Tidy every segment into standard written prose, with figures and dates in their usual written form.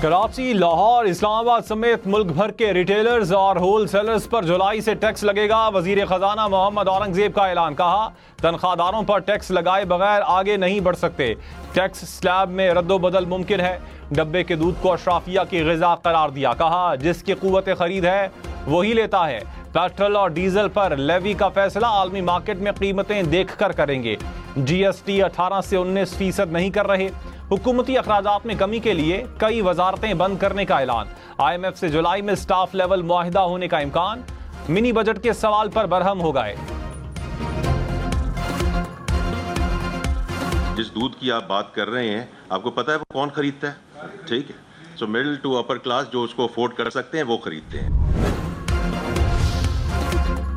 कराची, लाहौर, इस्लामाबाद समेत मुल्क भर के रिटेलर्स और होलसेलर्स पर जुलाई से टैक्स लगेगा। वजीर खजाना मोहम्मद औरंगजेब का ऐलान। कहा, तनख्वाहदारों पर टैक्स लगाए बगैर आगे नहीं बढ़ सकते। टैक्स स्लैब में रद्दोबदल मुमकिन है। डब्बे के दूध को अशराफिया की ग़िज़ा करार दिया। कहा, जिसकी क़ुव्वत ख़रीद है वही लेता है। पेट्रोल और डीजल पर लेवी का फैसला आलमी मार्केट में कीमतें देख कर करेंगे। GST 18 से 19% नहीं कर रहे। हुकूमती अखराजात में कमी के लिए कई वजारतें बंद करने का ऐलान। IMF से जुलाई में स्टाफ लेवल मुआहिदा होने का इम्कान। मिनी बजट के सवाल पर बरहम हो गए। जिस दूध की आप बात कर रहे हैं, आपको पता है वो कौन खरीदता है? ठीक है, so middle to upper class जो उसको अफोर्ड कर सकते हैं वो खरीदते हैं।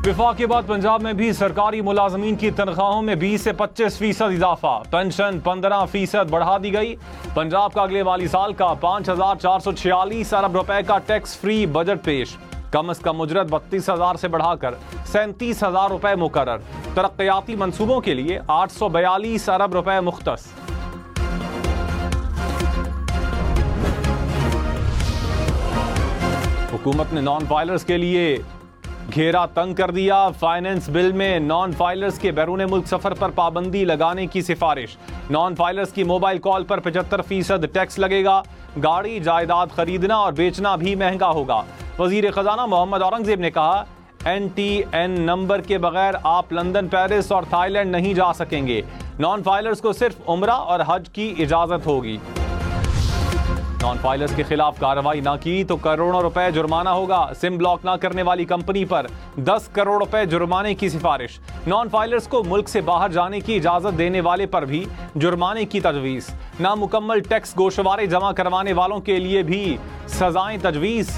विफाक के बाद पंजाब में भी सरकारी मुलाजमीन की तनख्वाहों में 20 से 25% इजाफा। पेंशन 15% बढ़ा दी गई। पंजाब का अगले माली साल का 5,446 अरब रुपए का टैक्स फ्री बजट पेश। कम अज कम उजरत 32,000 से बढ़ाकर 37,000 रुपए मुकर्रर। तरक्याती मंसूबों के लिए 842 अरब रुपए मुख्तस। हुकूमत ने नॉन फाइलर्स के लिए घेरा तंग कर दिया। फाइनेंस बिल में नॉन फाइलर्स के बैरून मुल्क सफर पर पाबंदी लगाने की सिफारिश। नॉन फाइलर्स की मोबाइल कॉल पर 75% टैक्स लगेगा। गाड़ी जायदाद खरीदना और बेचना भी महंगा होगा। वजीर खजाना मोहम्मद औरंगजेब ने कहा, NTN नंबर के बगैर आप लंदन, पेरिस और थाईलैंड नहीं जा सकेंगे। नॉन फाइलर्स को सिर्फ उम्रा और हज की इजाजत होगी। नॉन फाइलर्स के खिलाफ कार्रवाई ना की तो करोड़ों रुपए जुर्माना होगा। सिम ब्लॉक ना करने वाली कंपनी पर 10 करोड़ रुपए जुर्माने की सिफारिश। नॉन फाइलर्स को मुल्क से बाहर जाने की इजाजत देने वाले पर भी जुर्माने की तजवीज। नामुकम्मल टैक्स गोशवारे जमा करवाने वालों के लिए भी सजाएं तजवीज।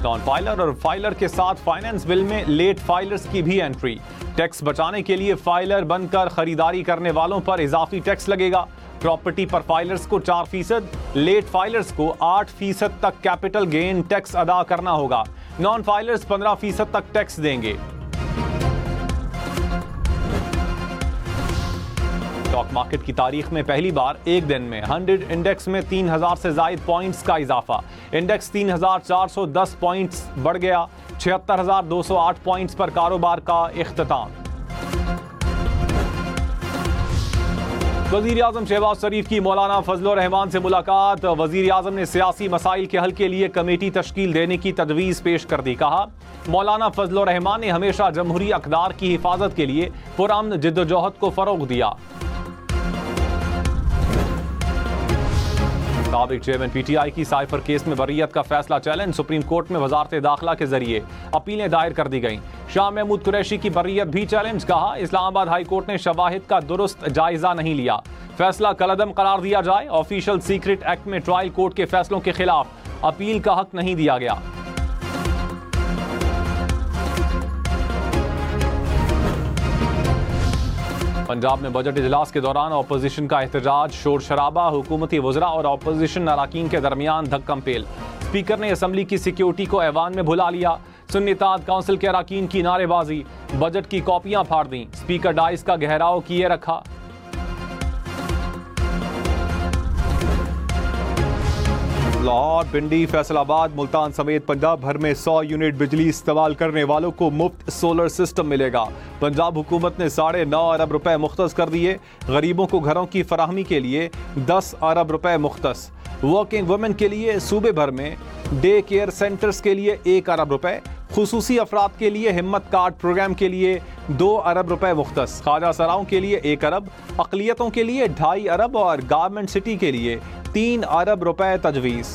नॉन फाइलर और फाइलर के साथ फाइनेंस बिल में लेट फाइलर्स की भी एंट्री। टैक्स बचाने के लिए फाइलर बनकर खरीदारी करने वालों पर इजाफी टैक्स लगेगा। प्रॉपर्टी पर फाइलर्स को 4%, लेट फाइलर्स को 8% तक कैपिटल गेन टैक्स अदा करना होगा। नॉन फाइलर्स 15% तक टैक्स देंगे। स्टॉक मार्केट की तारीख में पहली बार एक दिन में 100 इंडेक्स में 3,000 से ज्यादा पॉइंट्स का इजाफा। इंडेक्स 3,410 पॉइंट्स बढ़ गया। 76,208 पॉइंट्स पर कारोबार का इख्तिताम। वजीर आजम शहबाज शरीफ की मौलाना फजलुर रहमान से मुलाकात। वजीर आजम ने सियासी मसाइल के हल के लिए कमेटी तश्कील देने की तजवीज़ पेश कर दी। कहा, मौलाना फजलुर रहमान ने हमेशा जमहूरी अक़दार की हिफाजत के लिए पुरअमन जिद्दोजहद को फ़रोग़ दिया। साबिक चेयरमैन PTI की साइफर केस में बर्रियत का फैसला चैलेंज। सुप्रीम कोर्ट में वजारत दाखिला के जरिए अपीलें दायर कर दी गईं। शाह महमूद कुरैशी की बर्रियत भी चैलेंज। कहा, इस्लामाबाद हाई कोर्ट ने शवाहिद का दुरुस्त जायजा नहीं लिया। फैसला कलअदम करार दिया जाए। ऑफिशियल सीक्रेट एक्ट में ट्रायल कोर्ट के फैसलों के खिलाफ अपील का हक नहीं दिया गया। पंजाब में बजट इजलास के दौरान अपोजिशन का एहतजाज, शोर शराबा। हुकूमती वज़रा और अपोजिशन अरकान के दरमियान धक्कम पेल। स्पीकर ने असम्बली की सिक्योरिटी को ऐवान में बुला लिया। सुन्नी इत्तेहाद काउंसिल के अरकान की नारेबाजी। बजट की कॉपियां फाड़ दी। स्पीकर डाइस का घेराव किए रखा। लाहौर, पिंडी, फैसलाबाद, मुल्तान समेत पंजाब भर में 100 यूनिट बिजली इस्तेमाल करने वालों को मुफ्त सोलर सिस्टम मिलेगा। पंजाब हुकूमत ने 9.5 अरब रुपए मुख्तस कर दिए। गरीबों को घरों की फराहमी के लिए 10 अरब रुपए मुख्तस। वर्किंग वुमेन के लिए सूबे भर में डे केयर सेंटर्स के लिए 1 अरब रुपए। खुसूसी अफराद के लिए हिम्मत कार्ड प्रोग्राम के लिए 2 अरब रुपए मुख्तस। ख्वाजा सराओं के लिए 1 अरब, अक़लियतों के लिए 2.5 अरब और गारमेंट सिटी के लिए 3 अरब रुपए तजवीज़।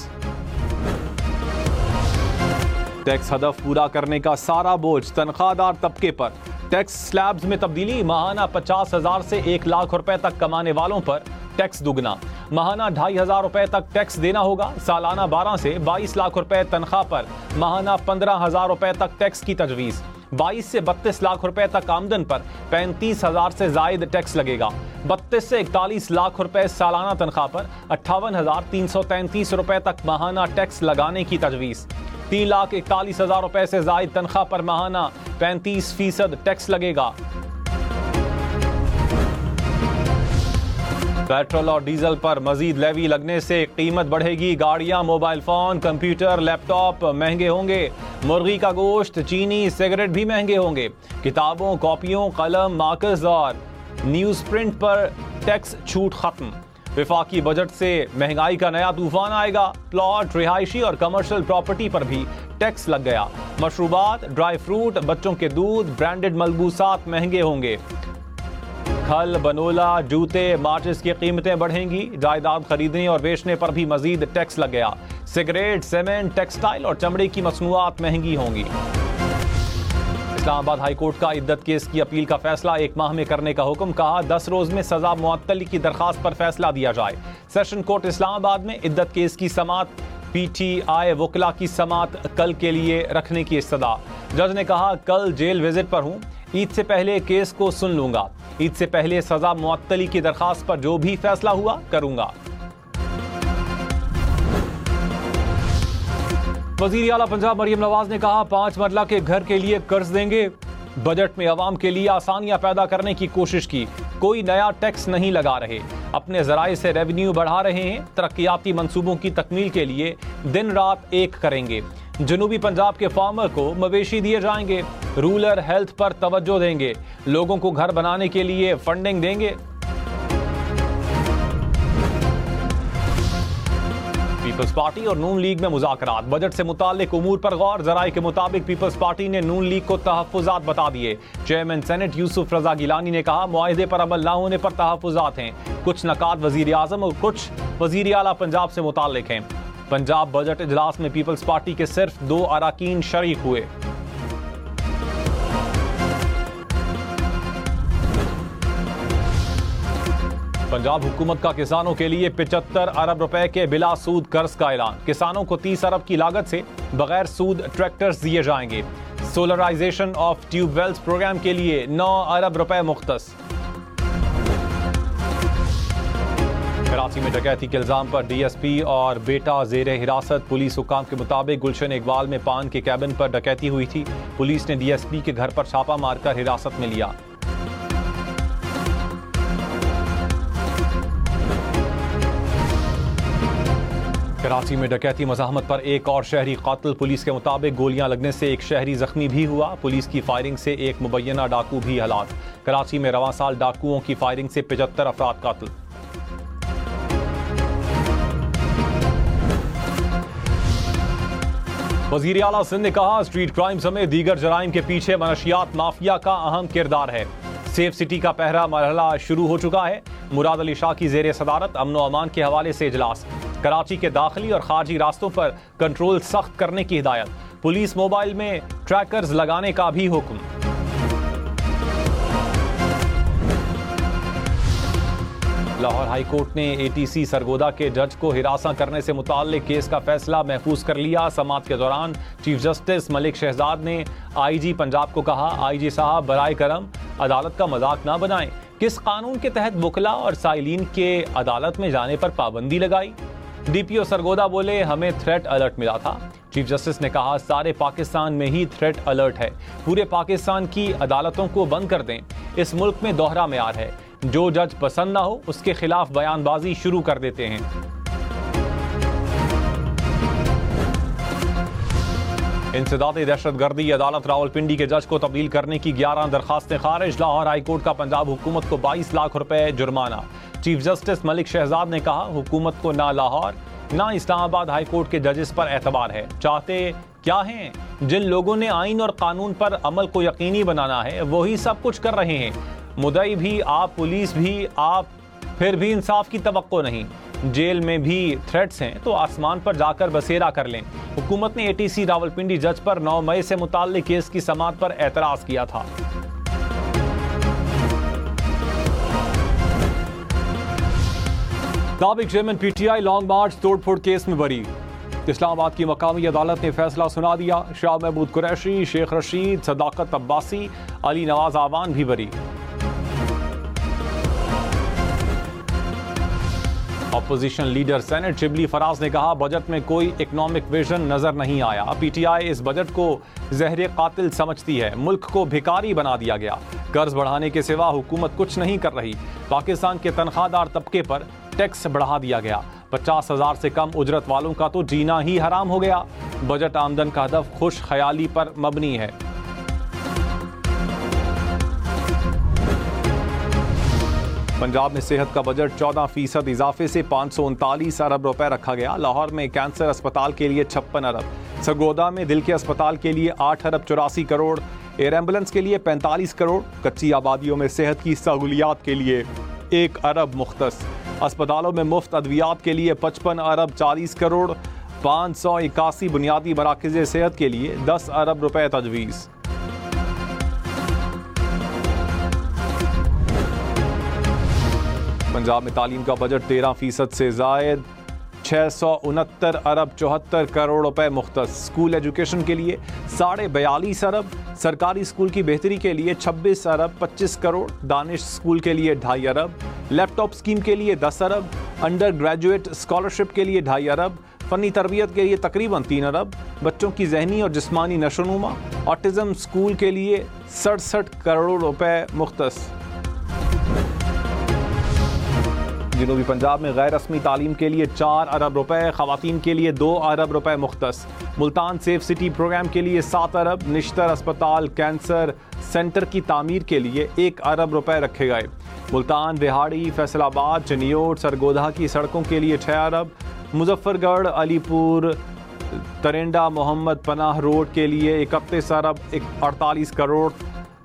टैक्स हदफ पूरा करने का सारा बोझ तनख्वाहदार तबके पर। टैक्स स्लैब्स में तब्दीली। माहाना 50,000 से 1 लाख रुपए तक कमाने वालों पर टैक्स दुगना। माहाना 2,500 रुपए तक टैक्स देना होगा। सालाना 12 से 22 लाख रुपए तनख्वाह पर माहाना 15,000 रुपए तक टैक्स की तजवीज़। 22 से 32 लाख रुपए तक आमदन पर 35,000 से जायद टैक्स लगेगा। 32 से 41 लाख रुपए सालाना तनख्वाह पर 58,333 रुपए तक माहाना टैक्स लगाने की तजवीज़। 3,41,000 रुपए से जायद तनख्वाह पर माहाना 35% टैक्स लगेगा। पेट्रोल और डीजल पर मजीद लेवी लगने से कीमत बढ़ेगी। गाड़ियां, मोबाइल फोन, कंप्यूटर, लैपटॉप महंगे होंगे। मुर्गी का गोश्त, चीनी, सिगरेट भी महंगे होंगे। किताबों, कॉपियों, कलम, मार्कर्स और न्यूज प्रिंट पर टैक्स छूट खत्म। विफाकी बजट से महंगाई का नया तूफान आएगा। प्लॉट, रिहायशी और कमर्शियल प्रॉपर्टी पर भी टैक्स लग गया। मशरूबात, ड्राई फ्रूट, बच्चों के दूध, ब्रांडेड मलबूसात महंगे होंगे। खल, बनोला, जूते, माचिस की कीमतें बढ़ेंगी। जायदाद खरीदने और बेचने पर भी मजीद टैक्स लग गया। सिगरेट, सीमेंट, टेक्सटाइल और चमड़े की मसनूआत महंगी होंगी। इस्लामाबाद हाईकोर्ट का इद्दत केस की अपील का फैसला 1 माह में करने का हुक्म। कहा 10 रोज में सजा मुअत्तली की दरखास्त पर फैसला दिया जाए। सेशन कोर्ट इस्लामाबाद में इद्दत केस की समात पीटीआई वकला की समात कल के लिए रखने की इस्तदा। जज ने कहा कल जेल विजिट पर हूं, ईद से पहले केस को सुन लूंगा। ईद से पहले सजा मुअत्तली की दरखास्त पर जो भी फैसला हुआ करूंगा। वजीर आला पंजाब मरियम नवाज ने कहा 5 मरला के घर के लिए कर्ज देंगे। बजट में अवाम के लिए आसानियां पैदा करने की कोशिश की। कोई नया टैक्स नहीं लगा रहे, अपने जराए से रेवेन्यू बढ़ा रहे हैं। तरक्याती मंसूबों की तकमील के लिए दिन रात एक करेंगे। जनूबी पंजाब के फार्मर को मवेशी दिए जाएंगे। रूरल हेल्थ पर तवज्जो देंगे। लोगों को घर बनाने के लिए फंडिंग देंगे। पीपल्स पार्टी और नून लीग में मुज़ाकरात। बजट से मुताल्लिक उमूर पर गौर। जराये के मुताबिक पीपल्स पार्टी ने नून लीग को तहफ़्फ़ुज़ात बता दिए। चेयरमैन सेनेट यूसुफ रजा गिलानी ने कहा मुआहिदे पर अमल न होने पर तहफ़्फ़ुज़ात हैं। कुछ नकात वज़ीर आज़म और कुछ वज़ीर आला पंजाब से मुताल्लिक हैं। पंजाब बजट इजलास में पीपल्स पार्टी के सिर्फ 2 अरकान शरीक हुए। पंजाब हुकूमत का किसानों के लिए 75 अरब रुपए के बिला सूद कर्ज का ऐलान। किसानों को 30 अरब की लागत से बगैर सूद ट्रैक्टर्स दिए जाएंगे। सोलराइजेशन ऑफ ट्यूबवेल्स प्रोग्राम के लिए 9 अरब रुपए मुख्तस। कराची में डकैती के इल्जाम पर डीएसपी और बेटा जेर हिरासत। पुलिस हुकाम के मुताबिक गुलशन इकबाल में पान के कैबिन पर डकैती हुई थी। पुलिस ने डीएसपी के घर पर छापा मारकर हिरासत में लिया। कराची में डकैती मज़ाहमत पर एक और शहरी कातिल। पुलिस के मुताबिक गोलियां लगने से एक शहरी जख्मी भी हुआ। पुलिस की फायरिंग से एक मुबैना डाकू भी हलाक। कराची में रवां साल डाकुओं की फायरिंग से 75 अफराद कातिल। वज़ीर आला सिंध ने कहा स्ट्रीट क्राइम समेत दीगर जराइम के पीछे मनशियात माफिया का अहम किरदार है। सेफ सिटी का पहला मरहला शुरू हो चुका है। मुराद अली शाह की जेर सदारत अमन व अमान के हवाले से इजलास। कराची के दाखिली और खारजी रास्तों पर कंट्रोल सख्त करने की हिदायत। पुलिस मोबाइल में ट्रैकर्स लगाने का भी हुक्म। लाहौर हाई कोर्ट ने एटीसी सरगोदा के जज को हिरासा करने से मुताल्लिक केस का फैसला महफूज कर लिया। समाअत के दौरान चीफ जस्टिस मलिक शहजाद ने आईजी पंजाब को कहा आईजी साहब बराए करम अदालत का मजाक ना बनाएं। किस कानून के तहत वकला और साइलिन के अदालत में जाने पर पाबंदी लगाई? डीपीओ सरगोदा बोले हमें थ्रेट अलर्ट मिला था। चीफ जस्टिस ने कहा सारे पाकिस्तान में ही थ्रेट अलर्ट है। पूरे पाकिस्तान की अदालतों को बंद कर दें। इस मुल्क में दोहरा मेयार है। जो जज पसंद ना हो उसके खिलाफ बयानबाजी शुरू कर देते हैं। इंसदाद दहशतगर्दी अदालत रावलपिंडी के जज को तब्दील करने की 11 दरखास्तें खारिज। लाहौर हाई कोर्ट का पंजाब हुकूमत को 22 लाख रुपए जुर्माना। चीफ जस्टिस मलिक शहजाद ने कहा हुकूमत को ना लाहौर ना इस्लामाबाद हाई कोर्ट के जजेस पर एतबार है। चाहते क्या हैं? जिन लोगों ने आइन और कानून पर अमल को यकीनी बनाना है वही सब कुछ कर रहे हैं। मुदई भी आप, पुलिस भी आप, फिर भी इंसाफ की तवक्को नहीं। जेल में भी थ्रेट्स हैं तो आसमान पर जाकर बसेरा कर लें। हुकूमत ने एटीसी रावलपिंडी जज पर 9 मई से मुताल्लिक केस की समाअत पर एतराज किया था। साबिक चेयरमैन पीटीआई लॉन्ग मार्च तोड़फोड़ केस में बरी। इस्लामाबाद की मकामी अदालत ने फैसला सुना दिया। शाह महमूद कुरैशी, शेख रशीद, सदाकत अब्बासी, अली नवाज आवान भी बरी। Opposition leader senate Shibli Faraz ने कहा बजट में कोई इकोनॉमिक विजन नजर नहीं आया। पीटीआई इस बजट को जहर कातिल समझती है। मुल्क को भिखारी बना दिया गया। कर्ज बढ़ाने के सिवा हुकूमत कुछ नहीं कर रही। पाकिस्तान के तनख्वाहदार तबके पर टैक्स बढ़ा दिया गया। 50,000 से कम उजरत वालों का तो जीना ही हराम हो गया। बजट आमदन का हदफ खुश ख्याली पर मबनी है। पंजाब में सेहत का बजट 14% इजाफे से 539 अरब रुपए रखा गया। लाहौर में कैंसर अस्पताल के लिए 56 अरब, सरगोदा में दिल के अस्पताल के लिए 8 अरब 84 करोड़, एयर एम्बुलेंस के लिए 45 करोड़, कच्ची आबादियों में सेहत की सहूलियात के लिए 1 अरब मुख्तस, अस्पतालों में मुफ्त अद्वियात के लिए 55 अरब 40 करोड़, 581 बुनियादी मराकज़ सेहत के लिए 10 अरब रुपए तजवीज़। पंजाब में तालीम का बजट 13% से ज़ायद 669 अरब 74 करोड़ रुपए मुख्तस, स्कूल एजुकेशन के लिए 42.5 अरब, सरकारी स्कूल की बेहतरी के लिए 26 अरब 25 करोड़, दानिश स्कूल के लिए 2.5 अरब, लैपटॉप स्कीम के लिए 10 अरब, अंडर ग्रेजुएट स्कॉलरशिप के लिए 2.5 अरब, फ़नी तरबियत के लिए तकरीबन 3 अरब, बच्चों की जहनी और जिस्मानी नशोनुमा, ऑटिज़म स्कूल के लिए 67 करोड़ रुपए मुख्तस। जनूबी पंजाब में गैर रस्मी तालीम के लिए 4 अरब रुपए, खवातीन के लिए 2 अरब रुपए मुख्तस, मुल्तान सेफ सिटी प्रोग्राम के लिए 7 अरब, निश्तर अस्पताल कैंसर सेंटर की तामीर के लिए 1 अरब रुपए रखे गए। मुल्तान, दिहाड़ी, फैसलाबाद, चनियोट, सरगोधा की सड़कों के लिए 6 अरब, मुजफ्फरगढ़, अलीपुर, तरेंडा, मोहम्मद पनाह रोड के लिए 31 अरब 48 करोड़,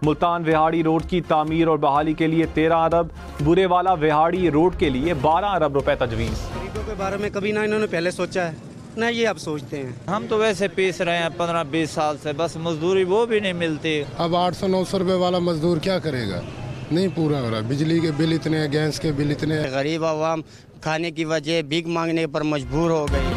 मुल्तान विहाड़ी रोड की तामीर और बहाली के लिए 13 अरब, बुरेवाला विहाड़ी रोड के लिए 12 अरब रुपए तजवीज़। गरीबों के बारे में कभी ना इन्होंने पहले सोचा है, ना ये अब सोचते हैं। हम तो वैसे पीस रहे हैं 15-20 साल से, बस मजदूरी वो भी नहीं मिलती। अब 800-900 रुपए वाला मजदूर क्या करेगा, नहीं पूरा हो रहा। बिजली के बिल इतने हैं, गैस के बिल इतने हैं। गरीब आवाम खाने की वजह भीख मांगने पर मजबूर हो गई।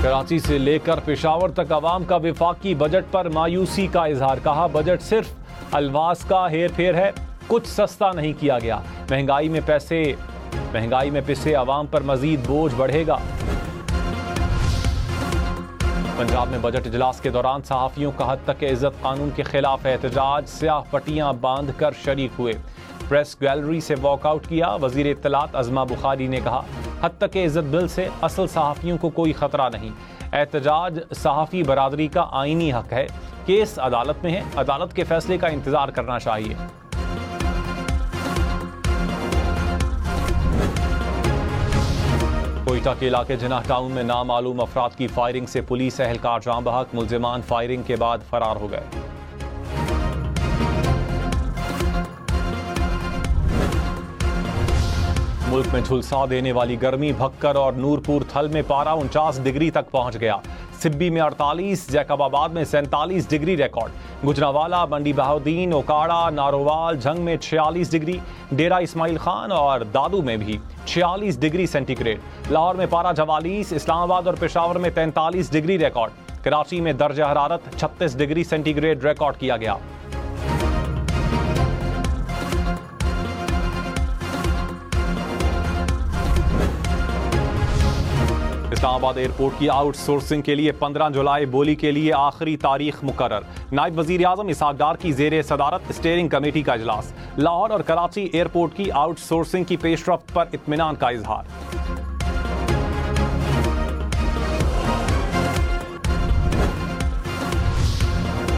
कराची से लेकर पेशावर तक आवाम का विफाकी बजट पर मायूसी का इजहार। कहा बजट सिर्फ अल्वास का हेर फेर है, कुछ सस्ता नहीं किया गया। महंगाई में पिसे आवाम पर मजीद बोझ बढ़ेगा। पंजाब में बजट इजलास के दौरान सहाफ़ियों का हद तक इज्जत कानून के खिलाफ एहतजाज, स्याह पट्टियां बांध कर शरीक हुए, प्रेस गैलरी से वॉकआउट किया। वजीर इत्तलात अज़मा बुखारी ने कहा हद तक इज्जत बिल से असल सहाफ़ियों को कोई ख़तरा नहीं। एहतजाज सहाफ़ी बरादरी का आईनी हक है। केस अदालत में है, अदालत के फैसले का इंतज़ार करना चाहिए। कोयटा के इलाके जिनाह टाउन में नामालूम अफराद की फायरिंग से पुलिस एहलकार जाँ बहक, मुल्जिमान फायरिंग के बाद फरार हो गए। मुल्क में झुलसा देने वाली गर्मी, भक्कर और नूरपुर थल में पारा 49 डिग्री तक पहुंच गया। सिब्बी में 48, जैकबाबाद में 47 डिग्री रिकॉर्ड। गुजरावाला, मंडी बहाउद्दीन, ओकाड़ा, नारोवाल, झंग में 46 डिग्री, डेरा इस्माइल खान और दादू में भी 46 डिग्री सेंटीग्रेड। लाहौर में पारा 44, इस्लामाबाद और पेशावर में 43 डिग्री रिकॉर्ड। कराची में दर्ज हरारत 36 डिग्री सेंटीग्रेड रिकॉर्ड किया गया। इस्लामाबाद एयरपोर्ट की आउटसोर्सिंग के लिए 15 जुलाई बोली के लिए आखिरी तारीख मुकर्रर। नायब वजीर आजम इसहाक डार की जेर सदारत स्टीयरिंग कमेटी का इजलास। लाहौर और कराची एयरपोर्ट की आउटसोर्सिंग की पेशरफ्त पर इत्मीनान का इजहार।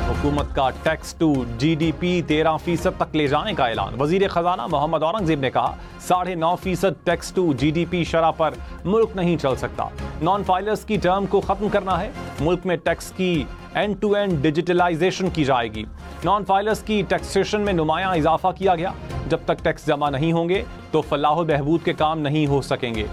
हुकूमत का टैक्स टू GDP 13% तक ले जाने का ऐलान। वजीर खजाना मोहम्मद औरंगजेब ने कहा 9.5% टैक्स टू GDP शरह पर मुल्क नहीं चल सकता। नॉन फाइलर्स की टर्म को खत्म करना है। मुल्क में टैक्स की एंड टू एंड डिजिटलाइजेशन की जाएगी। नॉन फाइलर्स की टैक्सेशन में नुमायां इजाफा किया गया। जब तक टैक्स जमा नहीं होंगे तो फलाह बहबूद के काम नहीं हो सकेंगे।